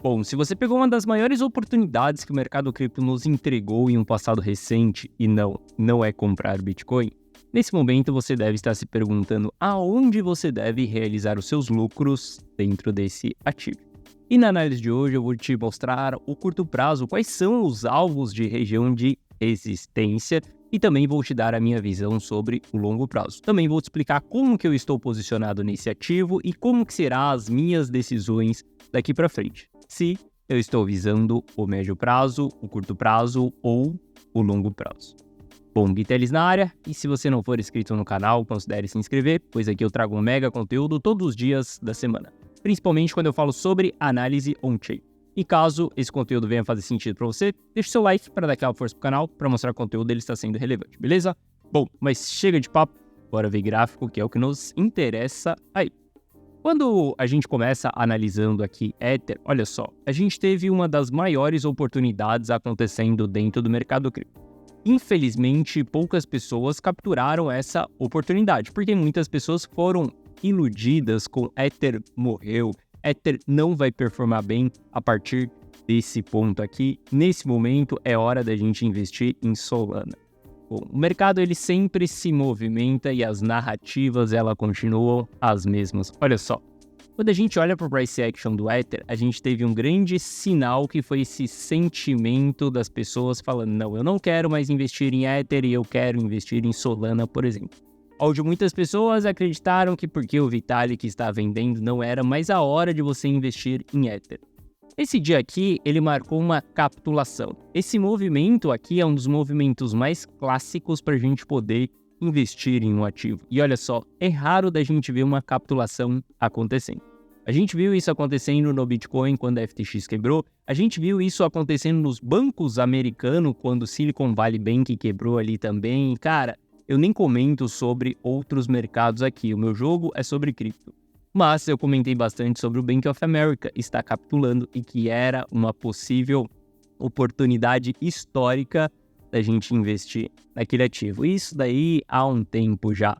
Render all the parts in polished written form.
Bom, se você pegou uma das maiores oportunidades que o mercado cripto nos entregou em um passado recente e não é comprar Bitcoin, nesse momento você deve estar se perguntando aonde você deve realizar os seus lucros dentro desse ativo. E na análise de hoje eu vou te mostrar o curto prazo, quais são os alvos de região de resistência e também vou te dar a minha visão sobre o longo prazo. Também vou te explicar como que eu estou posicionado nesse ativo e como que serão as minhas decisões daqui para frente. Se eu estou visando o médio prazo, o curto prazo ou o longo prazo. Bom, Gui Teles na área, e se você não for inscrito no canal, considere se inscrever, pois aqui eu trago um mega conteúdo todos os dias da semana, principalmente quando eu falo sobre análise on-chain. E caso esse conteúdo venha fazer sentido para você, deixa o seu like para dar aquela força pro canal, para mostrar que o conteúdo dele está sendo relevante, beleza? Bom, mas chega de papo, bora ver gráfico, que é o que nos interessa aí. Quando a gente começa analisando aqui Ether, olha só, a gente teve uma das maiores oportunidades acontecendo dentro do mercado cripto. Infelizmente, poucas pessoas capturaram essa oportunidade, porque muitas pessoas foram iludidas com Ether morreu, Ether não vai performar bem a partir desse ponto aqui. Nesse momento, é hora da gente investir em Solana. Bom, o mercado ele sempre se movimenta e as narrativas elas continuam as mesmas. Olha só, quando a gente olha para o price action do Ether, a gente teve um grande sinal que foi esse sentimento das pessoas falando não, eu não quero mais investir em Ether e eu quero investir em Solana, por exemplo. Onde muitas pessoas acreditaram que porque o Vitalik está vendendo não era mais a hora de você investir em Ether. Esse dia aqui, ele marcou uma capitulação. Esse movimento aqui é um dos movimentos mais clássicos para a gente poder investir em um ativo. E olha só, é raro da gente ver uma capitulação acontecendo. A gente viu isso acontecendo no Bitcoin quando a FTX quebrou. A gente viu isso acontecendo nos bancos americanos quando o Silicon Valley Bank quebrou ali também. Cara, eu nem comento sobre outros mercados aqui. O meu jogo é sobre cripto. Mas eu comentei bastante sobre o Bank of America estar capitulando e que era uma possível oportunidade histórica da gente investir naquele ativo. Isso daí há um tempo já.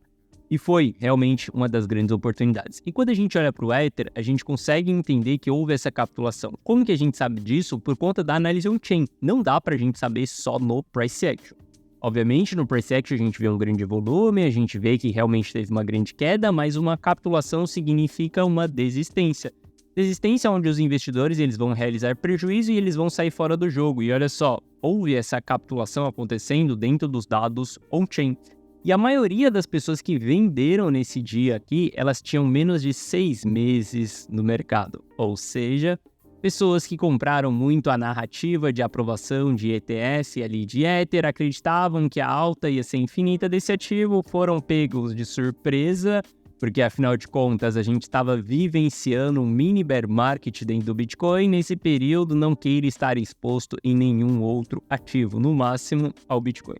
E foi realmente uma das grandes oportunidades. E quando a gente olha para o Ether, a gente consegue entender que houve essa capitulação. Como que a gente sabe disso? Por conta da análise on-chain. Não dá para a gente saber só no price action. Obviamente, no price action a gente vê um grande volume, a gente vê que realmente teve uma grande queda, mas uma capitulação significa uma desistência. Desistência onde os investidores eles vão realizar prejuízo e eles vão sair fora do jogo. E olha só, houve essa capitulação acontecendo dentro dos dados on-chain. E a maioria das pessoas que venderam nesse dia aqui, elas tinham menos de 6 meses no mercado. Ou seja, pessoas que compraram muito a narrativa de aprovação de ETF ali de Ether, acreditavam que a alta ia ser infinita desse ativo, foram pegos de surpresa, porque afinal de contas a gente estava vivenciando um mini bear market dentro do Bitcoin. Nesse período não queira estar exposto em nenhum outro ativo, no máximo ao Bitcoin.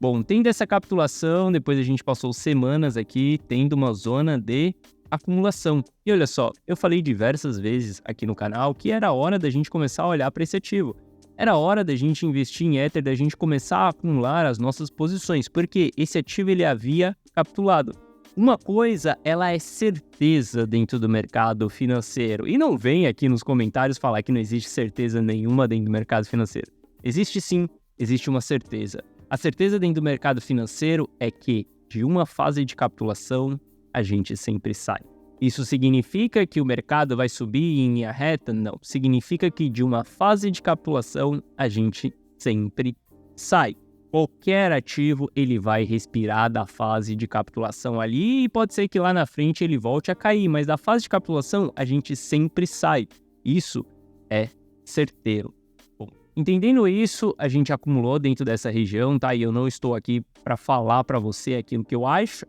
Bom, tendo essa capitulação, depois a gente passou semanas aqui tendo uma zona de acumulação. E olha só, eu falei diversas vezes aqui no canal que era hora da gente começar a olhar para esse ativo. Era hora da gente investir em Ether, da gente começar a acumular as nossas posições, porque esse ativo ele havia capitulado. Uma coisa, ela é certeza dentro do mercado financeiro. E não vem aqui nos comentários falar que não existe certeza nenhuma dentro do mercado financeiro. Existe sim, existe uma certeza. A certeza dentro do mercado financeiro é que de uma fase de capitulação, a gente sempre sai. Isso significa que o mercado vai subir em linha reta? Não. Significa que de uma fase de capitulação, a gente sempre sai. Qualquer ativo, ele vai respirar da fase de capitulação ali e pode ser que lá na frente ele volte a cair, mas da fase de capitulação, a gente sempre sai. Isso é certeiro. Bom, entendendo isso, a gente acumulou dentro dessa região, tá? E eu não estou aqui para falar para você aquilo que eu acho,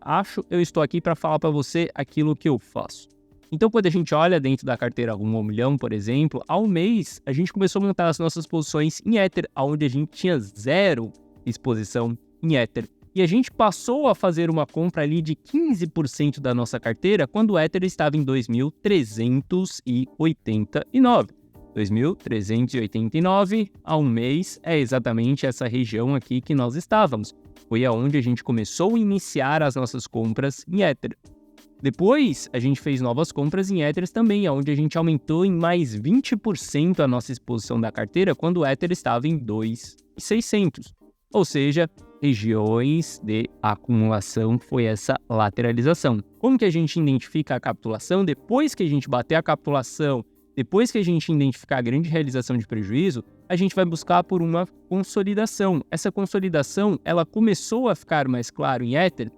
eu estou aqui para falar para você aquilo que eu faço. Então, quando a gente olha dentro da carteira rumo ao milhão, por exemplo, ao mês, a gente começou a montar as nossas posições em Ether, onde a gente tinha zero exposição em Ether. E a gente passou a fazer uma compra ali de 15% da nossa carteira quando o Ether estava em 2.389. 2.389 a um mês é exatamente essa região aqui que nós estávamos. Foi aonde a gente começou a iniciar as nossas compras em Ether. Depois, a gente fez novas compras em Ethers também, onde a gente aumentou em mais 20% a nossa exposição da carteira quando o Ether estava em 2.600. Ou seja, regiões de acumulação foi essa lateralização. Como que a gente identifica a capitulação? Depois que a gente bater a capitulação, depois que a gente identificar a grande realização de prejuízo, a gente vai buscar por uma consolidação. Essa consolidação, ela começou a ficar mais claro em Ether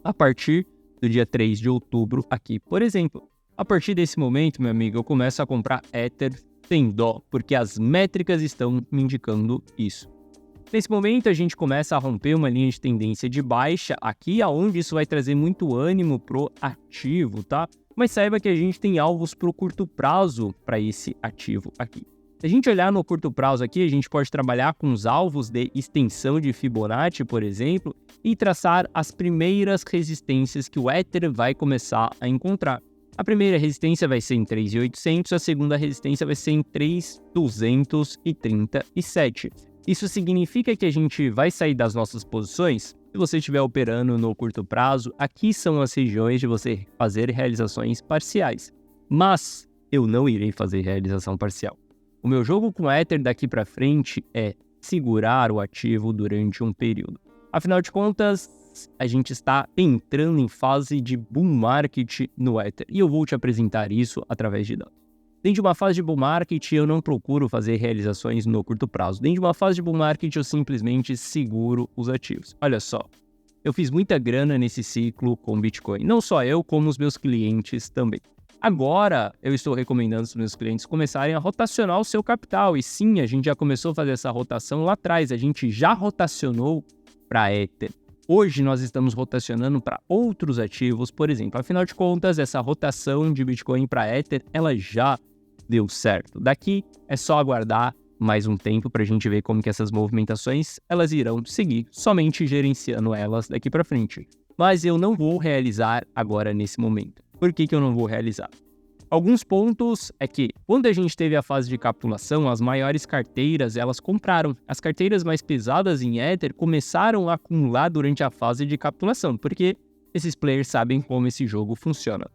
a partir do dia 3 de outubro aqui, por exemplo. A partir desse momento, meu amigo, eu começo a comprar Ether sem dó, porque as métricas estão me indicando isso. Nesse momento, a gente começa a romper uma linha de tendência de baixa aqui, aonde isso vai trazer muito ânimo pro ativo, tá? Mas saiba que a gente tem alvos pro curto prazo para esse ativo aqui. Se a gente olhar no curto prazo aqui, a gente pode trabalhar com os alvos de extensão de Fibonacci, por exemplo, e traçar as primeiras resistências que o Ether vai começar a encontrar. A primeira resistência vai ser em 3.800, a segunda resistência vai ser em 3.237. Isso significa que a gente vai sair das nossas posições? Se você estiver operando no curto prazo, aqui são as regiões de você fazer realizações parciais. Mas eu não irei fazer realização parcial. O meu jogo com Ether daqui para frente é segurar o ativo durante um período. Afinal de contas, a gente está entrando em fase de bull market no Ether e eu vou te apresentar isso através de dados. Dentro de uma fase de bull market, eu não procuro fazer realizações no curto prazo. Dentro de uma fase de bull market, eu simplesmente seguro os ativos. Olha só, eu fiz muita grana nesse ciclo com Bitcoin. Não só eu, como os meus clientes também. Agora, eu estou recomendando os meus clientes começarem a rotacionar o seu capital. E sim, a gente já começou a fazer essa rotação lá atrás. A gente já rotacionou para Ether. Hoje nós estamos rotacionando para outros ativos, por exemplo. Afinal de contas, essa rotação de Bitcoin para Ether, ela já deu certo. Daqui é só aguardar mais um tempo para a gente ver como que essas movimentações elas irão seguir, somente gerenciando elas daqui para frente. Mas eu não vou realizar agora nesse momento. Por que eu não vou realizar? Alguns pontos é que, quando a gente teve a fase de capitulação, as maiores carteiras, elas compraram. As carteiras mais pesadas em Ether começaram a acumular durante a fase de capitulação, porque esses players sabem como esse jogo funciona.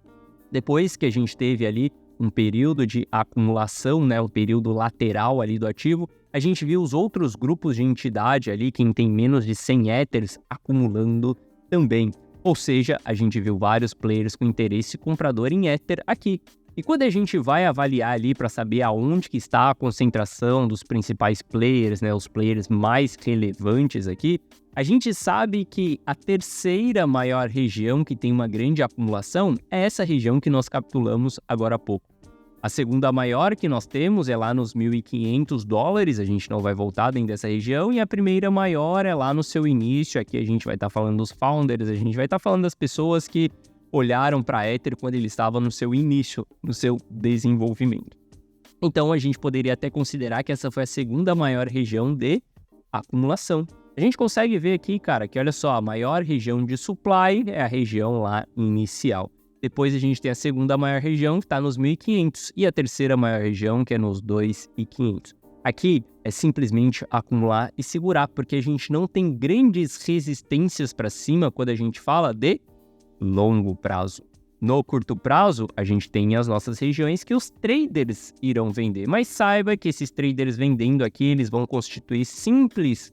Depois que a gente teve ali um período de acumulação, né, o período lateral ali do ativo, a gente viu os outros grupos de entidade ali, quem tem menos de 100 Ethers, acumulando também. Ou seja, a gente viu vários players com interesse comprador em Ether aqui. E quando a gente vai avaliar ali para saber aonde que está a concentração dos principais players, né, os players mais relevantes aqui, a gente sabe que a terceira maior região que tem uma grande acumulação é essa região que nós capitulamos agora há pouco. A segunda maior que nós temos é lá nos $1.500, a gente não vai voltar dentro dessa região, e a primeira maior é lá no seu início, aqui a gente vai estar falando dos founders, a gente vai estar falando das pessoas que olharam para Ether quando ele estava no seu início, no seu desenvolvimento. Então a gente poderia até considerar que essa foi a segunda maior região de acumulação. A gente consegue ver aqui, cara, que olha só, a maior região de supply é a região lá inicial. Depois a gente tem a segunda maior região, que está nos 1.500, e a terceira maior região, que é nos 2.500. Aqui é simplesmente acumular e segurar, porque a gente não tem grandes resistências para cima quando a gente fala de longo prazo. No curto prazo, a gente tem as nossas regiões que os traders irão vender, mas saiba que esses traders vendendo aqui, eles vão constituir simples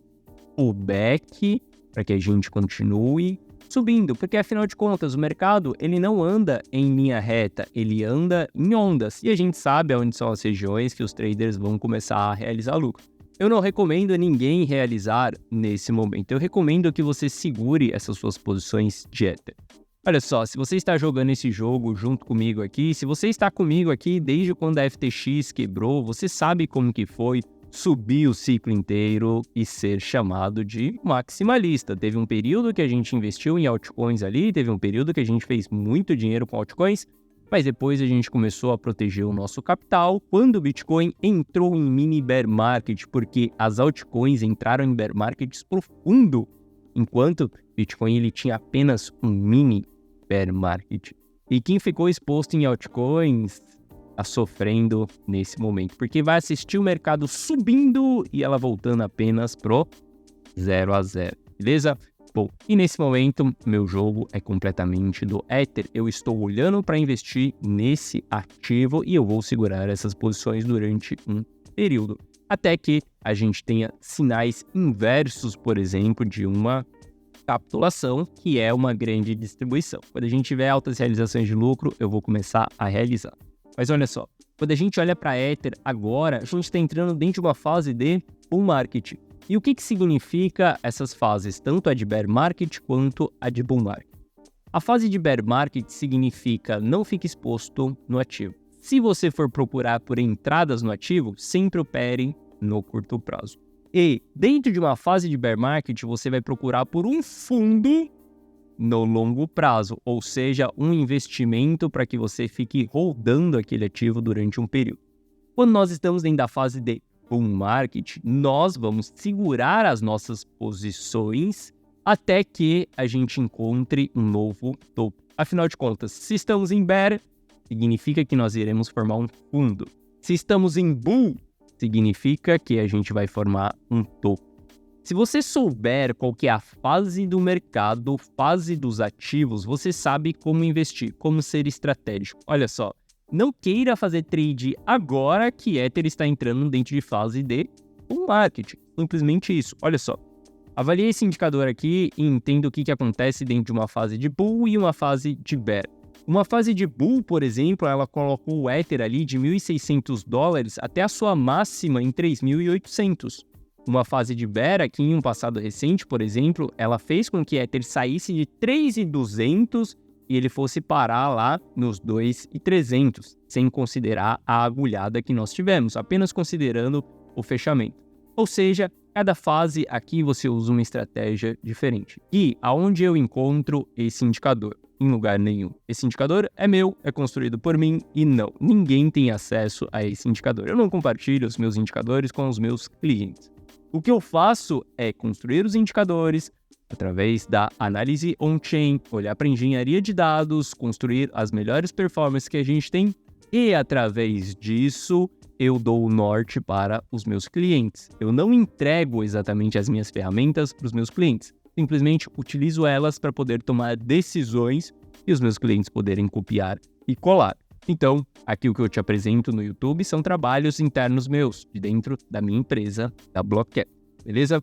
pullback para que a gente continue subindo, porque afinal de contas o mercado ele não anda em linha reta, ele anda em ondas, e a gente sabe onde são as regiões que os traders vão começar a realizar lucro. Eu não recomendo a ninguém realizar nesse momento, eu recomendo que você segure essas suas posições de Ether. Olha só, se você está jogando esse jogo junto comigo aqui, se você está comigo aqui desde quando a FTX quebrou, você sabe como que foi subir o ciclo inteiro e ser chamado de maximalista. Teve um período que a gente investiu em altcoins ali, teve um período que a gente fez muito dinheiro com altcoins, mas depois a gente começou a proteger o nosso capital quando o Bitcoin entrou em mini bear market, porque as altcoins entraram em bear markets profundo, enquanto o Bitcoin ele tinha apenas um mini bear market. E quem ficou exposto em altcoins está sofrendo nesse momento, porque vai assistir o mercado subindo e ela voltando apenas pro 0 a 0, beleza? Bom, e nesse momento, meu jogo é completamente do Ether. Eu estou olhando para investir nesse ativo e eu vou segurar essas posições durante um período. Até que a gente tenha sinais inversos, por exemplo, de uma capitulação, que é uma grande distribuição. Quando a gente tiver altas realizações de lucro, eu vou começar a realizar. Mas olha só, quando a gente olha para Ether agora, a gente está entrando dentro de uma fase de bull market. E o que significa essas fases, tanto a de bear market quanto a de bull market? A fase de bear market significa não fique exposto no ativo. Se você for procurar por entradas no ativo, sempre opere no curto prazo. E dentro de uma fase de bear market, você vai procurar por um fundo no longo prazo, ou seja, um investimento para que você fique rodando aquele ativo durante um período. Quando nós estamos dentro da fase de bull market, nós vamos segurar as nossas posições até que a gente encontre um novo topo. Afinal de contas, se estamos em bear, significa que nós iremos formar um fundo. Se estamos em bull, significa que a gente vai formar um topo. Se você souber qual que é a fase do mercado, fase dos ativos, você sabe como investir, como ser estratégico. Olha só, não queira fazer trade agora que Ether está entrando dentro de fase de bull market. Simplesmente isso. Olha só, avalie esse indicador aqui e entenda o que acontece dentro de uma fase de bull e uma fase de bear. Uma fase de bull, por exemplo, ela colocou o Ether ali de $1.600 até a sua máxima em 3.800. Uma fase de bear aqui em um passado recente, por exemplo, ela fez com que Ether saísse de 3.200 e ele fosse parar lá nos 2.300, sem considerar a agulhada que nós tivemos, apenas considerando o fechamento. Ou seja, cada fase aqui você usa uma estratégia diferente. E aonde eu encontro esse indicador? Em lugar nenhum. Esse indicador é meu, é construído por mim e não, ninguém tem acesso a esse indicador. Eu não compartilho os meus indicadores com os meus clientes. O que eu faço é construir os indicadores através da análise on-chain, olhar para a engenharia de dados, construir as melhores performances que a gente tem e através disso eu dou o norte para os meus clientes. Eu não entrego exatamente as minhas ferramentas para os meus clientes. Simplesmente utilizo elas para poder tomar decisões e os meus clientes poderem copiar e colar. Então, aqui o que eu te apresento no YouTube são trabalhos internos meus, de dentro da minha empresa, da Blockcap, beleza?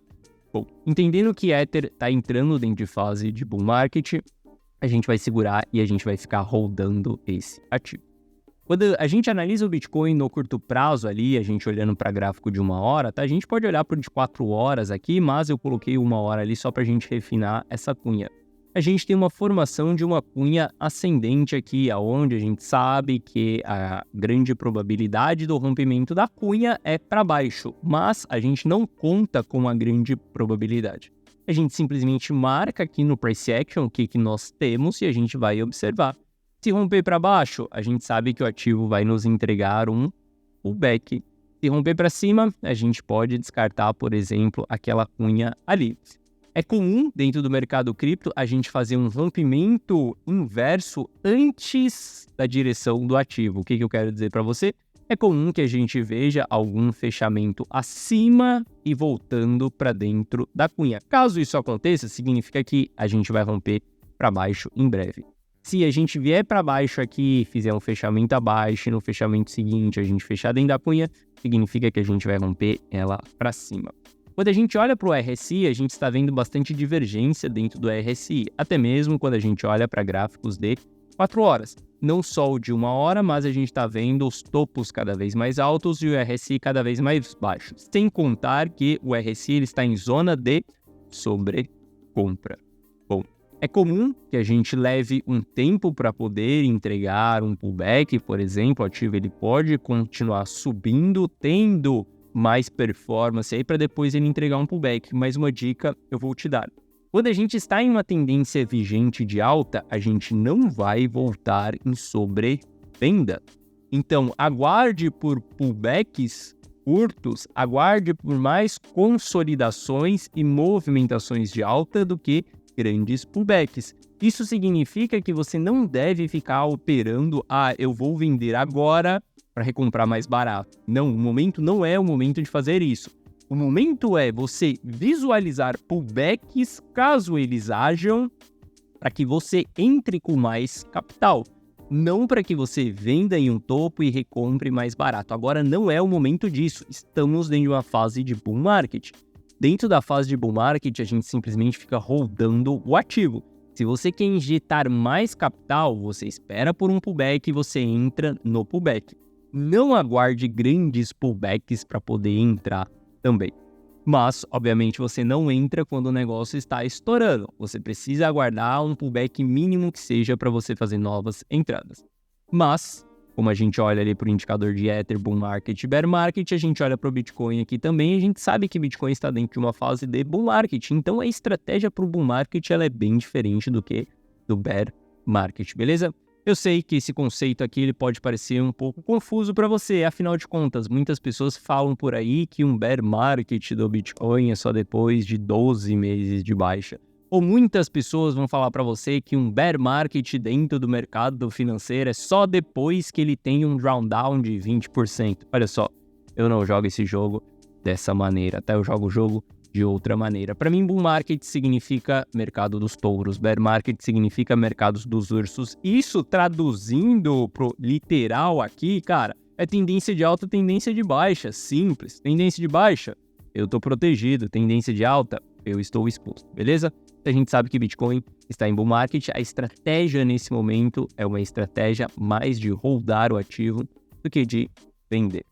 Bom, entendendo que Ether está entrando dentro de fase de bull market, a gente vai segurar e a gente vai ficar rodando esse ativo. Quando a gente analisa o Bitcoin no curto prazo ali, a gente olhando para gráfico de 1 hora, tá? A gente pode olhar por de 4 horas aqui, mas eu coloquei 1 hora ali só para a gente refinar essa cunha. A gente tem uma formação de uma cunha ascendente aqui, aonde a gente sabe que a grande probabilidade do rompimento da cunha é para baixo, mas a gente não conta com a grande probabilidade. A gente simplesmente marca aqui no Price Action o que nós temos e a gente vai observar. Se romper para baixo, a gente sabe que o ativo vai nos entregar um pullback. Se romper para cima, a gente pode descartar, por exemplo, aquela cunha ali. É comum, dentro do mercado cripto, a gente fazer um rompimento inverso antes da direção do ativo. O que eu quero dizer para você? É comum que a gente veja algum fechamento acima e voltando para dentro da cunha. Caso isso aconteça, significa que a gente vai romper para baixo em breve. Se a gente vier para baixo aqui, fizer um fechamento abaixo e no fechamento seguinte a gente fechar dentro da cunha, significa que a gente vai romper ela para cima. Quando a gente olha para o RSI, a gente está vendo bastante divergência dentro do RSI, até mesmo quando a gente olha para gráficos de 4 horas. Não só o de 1 hora, mas a gente está vendo os topos cada vez mais altos e o RSI cada vez mais baixo. Sem contar que o RSI ele está em zona de sobrecompra. Bom, é comum que a gente leve um tempo para poder entregar um pullback, por exemplo, o ativo ele pode continuar subindo, tendo mais performance aí para depois ele entregar um pullback. Mais uma dica eu vou te dar. Quando a gente está em uma tendência vigente de alta, a gente não vai voltar em sobrevenda. Então, aguarde por pullbacks curtos, aguarde por mais consolidações e movimentações de alta do que grandes pullbacks. Isso significa que você não deve ficar operando, eu vou vender agora para recomprar mais barato. Não, o momento não é o momento de fazer isso. O momento é você visualizar pullbacks, caso eles hajam, para que você entre com mais capital. Não para que você venda em um topo e recompre mais barato. Agora não é o momento disso. Estamos dentro de uma fase de bull market. Dentro da fase de bull market, a gente simplesmente fica holdando o ativo. Se você quer injetar mais capital, você espera por um pullback e você entra no pullback. Não aguarde grandes pullbacks para poder entrar também. Mas, obviamente, você não entra quando o negócio está estourando. Você precisa aguardar um pullback mínimo que seja para você fazer novas entradas. Mas, como a gente olha ali para o indicador de Ether, Bull Market e Bear Market, a gente olha para o Bitcoin aqui também, a gente sabe que Bitcoin está dentro de uma fase de Bull Market. Então, a estratégia para o Bull Market ela é bem diferente do que do Bear Market, beleza? Eu sei que esse conceito aqui ele pode parecer um pouco confuso para você, afinal de contas, muitas pessoas falam por aí que um bear market do Bitcoin é só depois de 12 meses de baixa. Ou muitas pessoas vão falar para você que um bear market dentro do mercado financeiro é só depois que ele tem um drawdown de 20%. Olha só, eu não jogo esse jogo dessa maneira, até eu jogo o jogo de outra maneira. Para mim, bull market significa mercado dos touros, bear market significa mercados dos ursos. Isso traduzindo pro literal aqui, cara, é tendência de alta, tendência de baixa, simples. Tendência de baixa, eu tô protegido. Tendência de alta, eu estou exposto, beleza? A gente sabe que Bitcoin está em bull market, a estratégia nesse momento é uma estratégia mais de holdar o ativo do que de vender.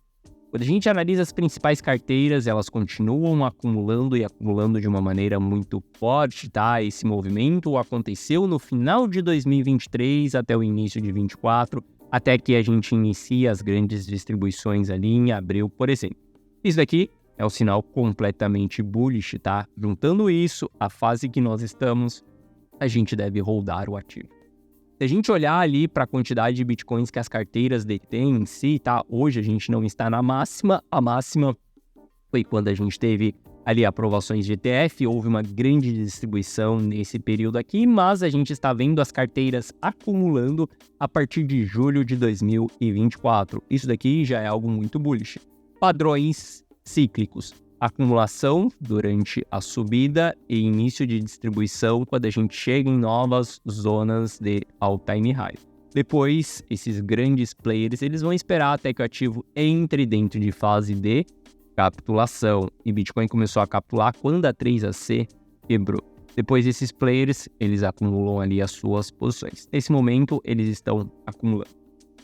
Quando a gente analisa as principais carteiras, elas continuam acumulando e acumulando de uma maneira muito forte, tá? Esse movimento aconteceu no final de 2023 até o início de 2024, até que a gente inicia as grandes distribuições ali em abril, por exemplo. Isso daqui é um sinal completamente bullish, tá? Juntando isso, a fase que nós estamos, a gente deve holdar o ativo. Se a gente olhar ali para a quantidade de bitcoins que as carteiras detêm em si, tá? Hoje a gente não está na máxima. A máxima foi quando a gente teve ali aprovações de ETF, houve uma grande distribuição nesse período aqui, mas a gente está vendo as carteiras acumulando a partir de julho de 2024. Isso daqui já é algo muito bullish. Padrões cíclicos. Acumulação durante a subida e início de distribuição quando a gente chega em novas zonas de all-time high. Depois, esses grandes players eles vão esperar até que o ativo entre dentro de fase de capitulação. E Bitcoin começou a capitular quando a 3AC quebrou. Depois, esses players eles acumulam ali as suas posições. Nesse momento, eles estão acumulando.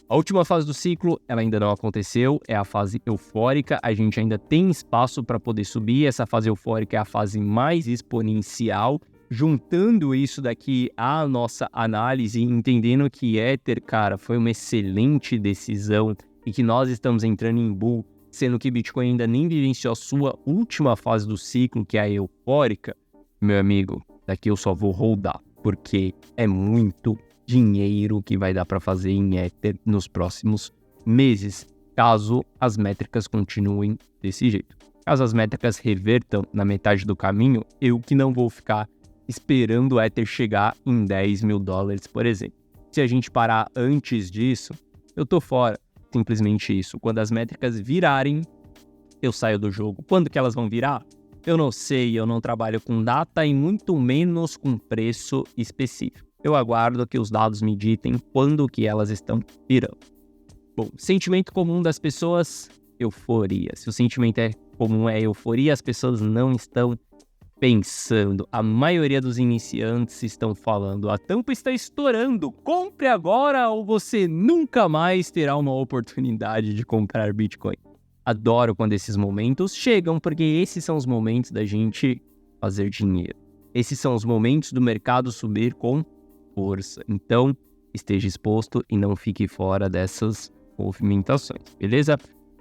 A última fase do ciclo, ela ainda não aconteceu, é a fase eufórica, a gente ainda tem espaço para poder subir, essa fase eufórica é a fase mais exponencial, juntando isso daqui à nossa análise, entendendo que Ether, cara, foi uma excelente decisão e que nós estamos entrando em bull, sendo que Bitcoin ainda nem vivenciou a sua última fase do ciclo, que é a eufórica, meu amigo, daqui eu só vou holdar, porque é muito dinheiro que vai dar para fazer em Ether nos próximos meses, caso as métricas continuem desse jeito. Caso as métricas revertam na metade do caminho, eu que não vou ficar esperando o Ether chegar em $10 mil, por exemplo. Se a gente parar antes disso, eu tô fora. Simplesmente isso. Quando as métricas virarem, eu saio do jogo. Quando que elas vão virar? Eu não sei, eu não trabalho com data e muito menos com preço específico. Eu aguardo que os dados me ditem quando que elas estão virando. Bom, sentimento comum das pessoas, euforia. Se o sentimento comum é euforia, as pessoas não estão pensando. A maioria dos iniciantes estão falando, a tampa está estourando, compre agora ou você nunca mais terá uma oportunidade de comprar Bitcoin. Adoro quando esses momentos chegam, porque esses são os momentos da gente fazer dinheiro. Esses são os momentos do mercado subir com força. Então, esteja exposto e não fique fora dessas movimentações, beleza?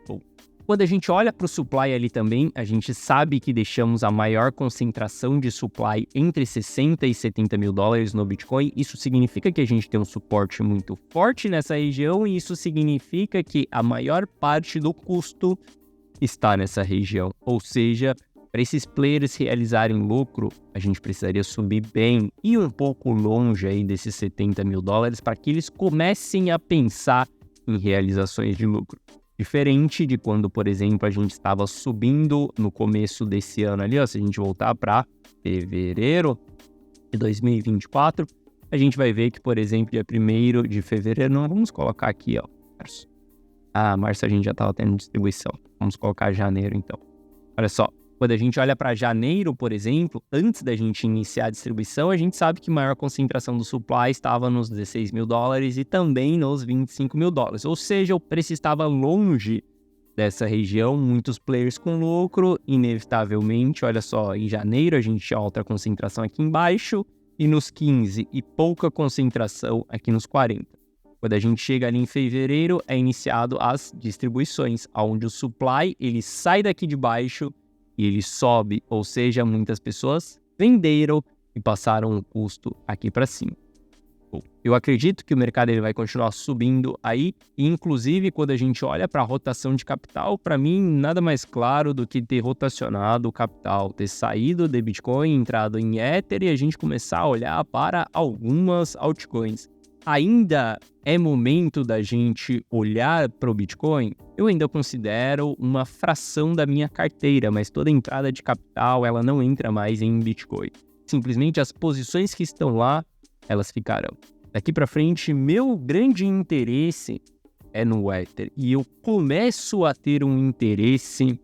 Bom, quando a gente olha para o supply ali também, a gente sabe que deixamos a maior concentração de supply entre 60 e 70 mil dólares no Bitcoin. Isso significa que a gente tem um suporte muito forte nessa região e isso significa que a maior parte do custo está nessa região. Ou seja, para esses players realizarem lucro, a gente precisaria subir bem e um pouco longe aí desses 70 mil dólares para que eles comecem a pensar em realizações de lucro. Diferente de quando, por exemplo, a gente estava subindo no começo desse ano ali, ó, se a gente voltar para fevereiro de 2024, a gente vai ver que, por exemplo, dia 1º de fevereiro, não, vamos colocar aqui, ó, março. Março a gente já estava tendo distribuição. Vamos colocar janeiro, então. Olha só, quando a gente olha para janeiro, por exemplo, antes da gente iniciar a distribuição, a gente sabe que a maior concentração do supply estava nos 16 mil dólares e também nos 25 mil dólares. Ou seja, o preço estava longe dessa região, muitos players com lucro, inevitavelmente. Olha só, em janeiro a gente tinha alta concentração aqui embaixo e nos 15 e pouca concentração aqui nos 40. Quando a gente chega ali em fevereiro, é iniciado as distribuições, onde o supply ele sai daqui de baixo e ele sobe, ou seja, muitas pessoas venderam e passaram o custo aqui para cima. Bom, eu acredito que o mercado ele vai continuar subindo aí, e inclusive quando a gente olha para a rotação de capital, para mim nada mais claro do que ter rotacionado o capital, ter saído de Bitcoin, entrado em Ether e a gente começar a olhar para algumas altcoins. Ainda é momento da gente olhar para o Bitcoin? Eu ainda considero uma fração da minha carteira, mas toda entrada de capital ela não entra mais em Bitcoin. Simplesmente as posições que estão lá, elas ficarão. Daqui para frente, meu grande interesse é no Ether e eu começo a ter um interesse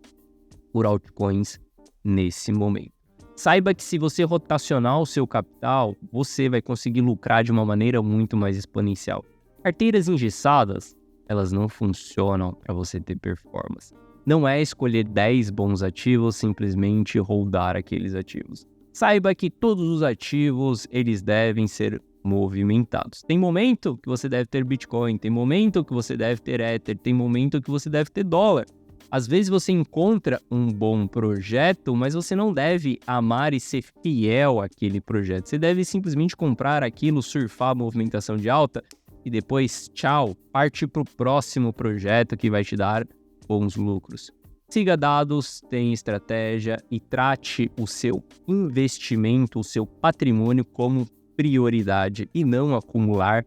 por altcoins nesse momento. Saiba que se você rotacionar o seu capital, você vai conseguir lucrar de uma maneira muito mais exponencial. Carteiras engessadas, elas não funcionam para você ter performance. Não é escolher 10 bons ativos, simplesmente holdar aqueles ativos. Saiba que todos os ativos, eles devem ser movimentados. Tem momento que você deve ter Bitcoin, tem momento que você deve ter Ether, tem momento que você deve ter dólar. Às vezes você encontra um bom projeto, mas você não deve amar e ser fiel àquele projeto. Você deve simplesmente comprar aquilo, surfar a movimentação de alta e depois, tchau, parte para o próximo projeto que vai te dar bons lucros. Siga dados, tenha estratégia e trate o seu investimento, o seu patrimônio como prioridade e não acumular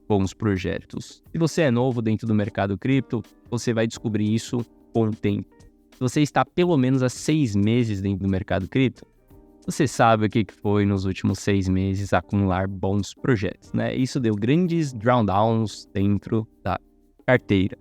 bons projetos. Se você é novo dentro do mercado cripto, você vai descobrir isso com o tempo. Se você está pelo menos há 6 meses dentro do mercado cripto, você sabe o que foi nos últimos 6 meses acumular bons projetos, né? Isso deu grandes drawdowns dentro da carteira.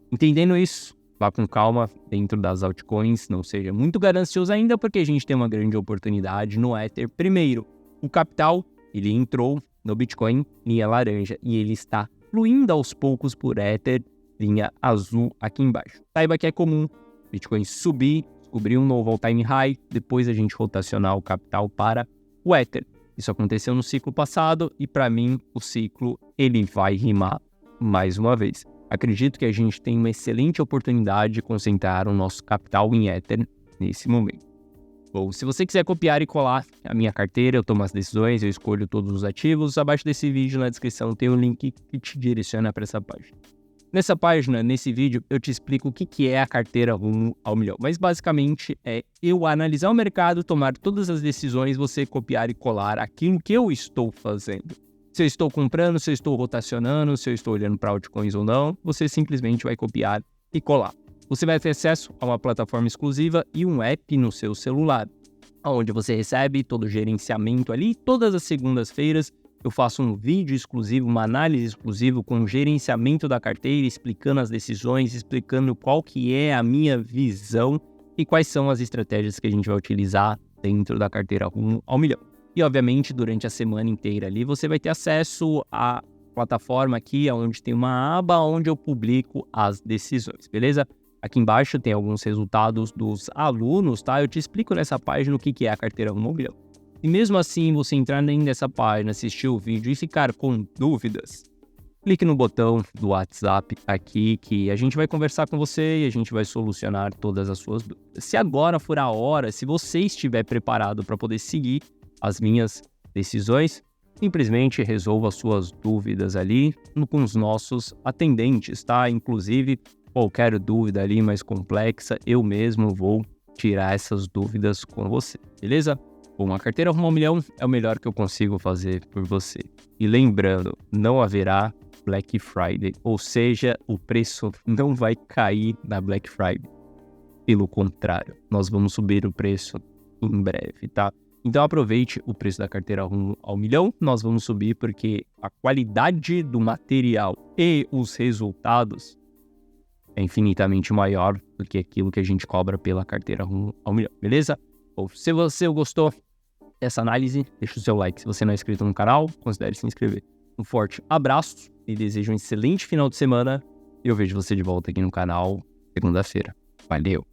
Entendendo isso, vá com calma dentro das altcoins, não seja muito ganancioso ainda, porque a gente tem uma grande oportunidade no Ether. Primeiro, o capital, ele entrou no Bitcoin, linha laranja, e ele está fluindo aos poucos por Ether, linha azul aqui embaixo. Saiba que é comum Bitcoin subir, descobrir um novo all-time high, depois a gente rotacionar o capital para o Ether. Isso aconteceu no ciclo passado e para mim o ciclo ele vai rimar mais uma vez. Acredito que a gente tem uma excelente oportunidade de concentrar o nosso capital em Ether nesse momento. Bom, se você quiser copiar e colar a minha carteira, eu tomo as decisões, eu escolho todos os ativos, abaixo desse vídeo na descrição tem um link que te direciona para essa página. Nessa página, nesse vídeo, eu te explico o que é a carteira rumo ao milhão. Mas basicamente é eu analisar o mercado, tomar todas as decisões, você copiar e colar aquilo que eu estou fazendo. Se eu estou comprando, se eu estou rotacionando, se eu estou olhando para altcoins ou não, você simplesmente vai copiar e colar. Você vai ter acesso a uma plataforma exclusiva e um app no seu celular, onde você recebe todo o gerenciamento ali. Todas as segundas-feiras eu faço um vídeo exclusivo, uma análise exclusiva com o gerenciamento da carteira, explicando as decisões, explicando qual que é a minha visão e quais são as estratégias que a gente vai utilizar dentro da carteira rumo ao milhão. E, obviamente, durante a semana inteira ali, você vai ter acesso à plataforma aqui, onde tem uma aba onde eu publico as decisões, beleza? Aqui embaixo tem alguns resultados dos alunos, tá? Eu te explico nessa página o que é a carteira rumo ao milhão. E mesmo assim, você entrar dentro dessa página, assistir o vídeo e ficar com dúvidas, clique no botão do WhatsApp aqui que a gente vai conversar com você e a gente vai solucionar todas as suas dúvidas. Se agora for a hora, se você estiver preparado para poder seguir as minhas decisões, simplesmente resolva as suas dúvidas ali com os nossos atendentes, tá? Inclusive, qualquer dúvida ali mais complexa, eu mesmo vou tirar essas dúvidas com você, beleza? Bom, a carteira rumo ao milhão é o melhor que eu consigo fazer por você. E lembrando, não haverá Black Friday. Ou seja, o preço não vai cair na Black Friday. Pelo contrário, nós vamos subir o preço em breve, tá? Então aproveite o preço da carteira rumo ao milhão. Nós vamos subir porque a qualidade do material e os resultados é infinitamente maior do que aquilo que a gente cobra pela carteira rumo ao milhão, beleza? Ou se você gostou dessa análise, deixa o seu like. Se você não é inscrito no canal, considere se inscrever. Um forte abraço e desejo um excelente final de semana. Eu vejo você de volta aqui no canal segunda-feira. Valeu!